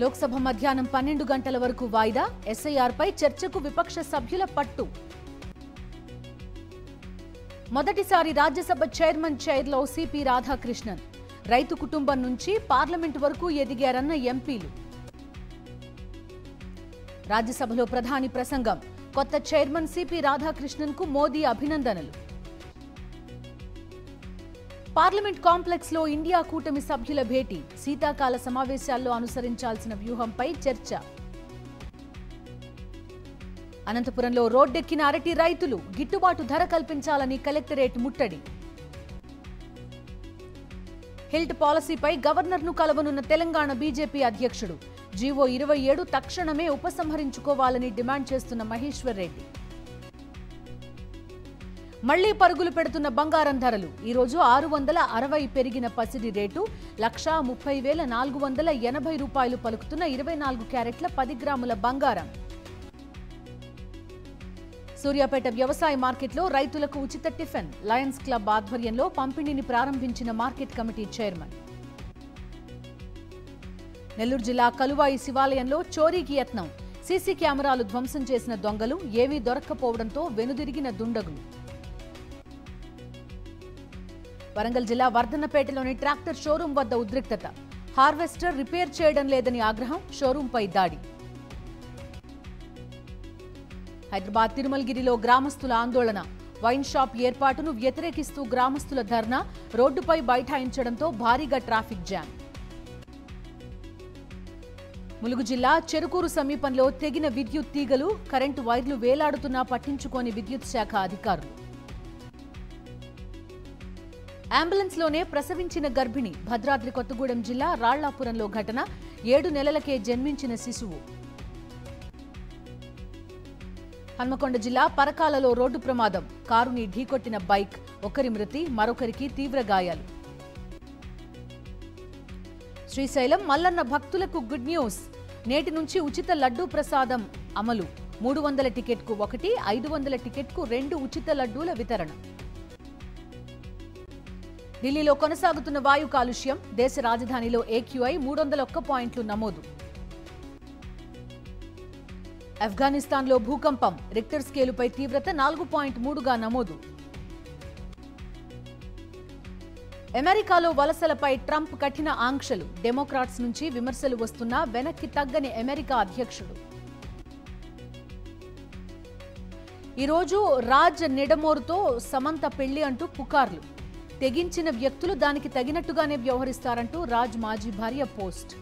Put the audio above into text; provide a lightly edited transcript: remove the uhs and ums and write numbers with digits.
లోక్సభ మధ్యాహ్నం 12 గంటల వరకు వాయిదా. ఎస్ఐఆర్ పై చర్చకు విపక్ష సభ్యుల పట్టు. మొదటిసారి రాజ్యసభ చైర్మన్ చైర్లో సిపి రాధాకృష్ణన్. రైతు కుటుంబం నుంచి పార్లమెంట్ వరకు ఎదిగారన్న ఎంపీలు. రాజ్యసభలో ప్రధాని ప్రసంగం. కొత్త చైర్మన్ సిపి రాధాకృష్ణన్ కు మోదీ అభినందనలు. పార్లమెంట్ కాంప్లెక్స్ లో ఇండియా కూటమి సభ్యుల భేటీ. శీతాకాల సమావేశాల్లో అనుసరించాల్సిన వ్యూహంపై చర్చ. అనంతపురంలో రోడ్డెక్కిన అరటి రైతులు. గిట్టుబాటు ధర కల్పించాలని కలెక్టరేట్ ముట్టడి. హిల్ట్ పాలసీపై గవర్నర్ను కలవనున్న తెలంగాణ బీజేపీ అధ్యక్షుడు. జీవో 27 తక్షణమే ఉపసంహరించుకోవాలని డిమాండ్ చేస్తున్న మహేశ్వర్ రెడ్డి. మళ్లీ పరుగులు పెడుతున్న బంగారం ధరలు. ఈ రోజు 660 పెరిగిన పసిడి రేటు 1,30,480 రూపాయలు పలుకుతున్న 24 క్యారెట్ల 10 గ్రాముల బంగారం. సూర్యాపేట వ్యవసాయ మార్కెట్లో రైతులకు ఉచిత టిఫిన్. లయన్స్ క్లబ్ ఆధ్వర్యంలో పంపిణీని ప్రారంభించిన మార్కెట్ కమిటీ చైర్మన్. నెల్లూరు జిల్లా కలువాయి శివాలయంలో చోరీకి యత్నం. సీసీ కెమెరాలు ధ్వంసం చేసిన దొంగలు. ఏమీ దొరక్కపోవడంతో వెనుదిరిగిన దుండగులు. వరంగల్ జిల్లా వర్ధన్నపేటలోని ట్రాక్టర్ షోరూం వద్ద ఉద్రిక్తత. హార్వెస్టర్ రిపేర్ చేయడం లేదని ఆగ్రహం. షోరూంపై దాడి. హైదరాబాద్ తిరుమలగిరిలో గ్రామస్తుల ఆందోళన. వైన్ షాప్ ఏర్పాటును వ్యతిరేకిస్తూ గ్రామస్తుల ధర్నా. రోడ్డుపై బైఠాయించడంతో భారీగా ట్రాఫిక్ జామ్. ములుగు జిల్లా చెరుకూరు సమీపంలో తెగిన విద్యుత్ తీగలు. కరెంటు వైర్లు వేలాడుతున్నా పట్టించుకోని విద్యుత్ శాఖ అధికారులు. అంబులెన్స్లోనే ప్రసవించిన గర్భిణి. భద్రాద్రి కొత్తగూడెం జిల్లా రాళ్లాపురంలో ఘటన. 7 నెలలకే జన్మించిన శిశువు. హన్మకొండ జిల్లా పరకాలలో రోడ్డు ప్రమాదం. కారుని ఢీకొట్టిన బైక్. ఒకరి మృతి, మరొకరికి తీవ్ర గాయాలు. శ్రీశైలం మల్లన్న భక్తులకు గుడ్ న్యూస్. నేటి నుంచి ఉచిత లడ్డూ ప్రసాదం అమలు. 300 టికెట్కు 1, 500 టికెట్కు 2 ఉచిత లడ్డూల వితరణ. ఢిల్లీలో కొనసాగుతున్న వాయు కాలుష్యం. దేశ రాజధానిలో AQI 301 పాయింట్లు నమోదు. ఆఫ్ఘనిస్తాన్లో భూకంపం. రిక్టర్ స్కేలుపై తీవ్రత 4.3గా నమోదు. అమెరికాలో వలసలపై ట్రంప్ కఠిన ఆంక్షలు. డెమోక్రాట్స్ నుంచి విమర్శలు వస్తున్నా వెనక్కి తగ్గని అమెరికా అధ్యక్షుడు. ఈరోజు రాజ్ నిడమోరుతో సమంత పెళ్లి అంటూ పుకార్లు. తెగించిన వ్యక్తులు దానికి తగినట్టుగానే వ్యవహరిస్తారంటూ రాజ్ మాజీ భార్య పోస్ట్.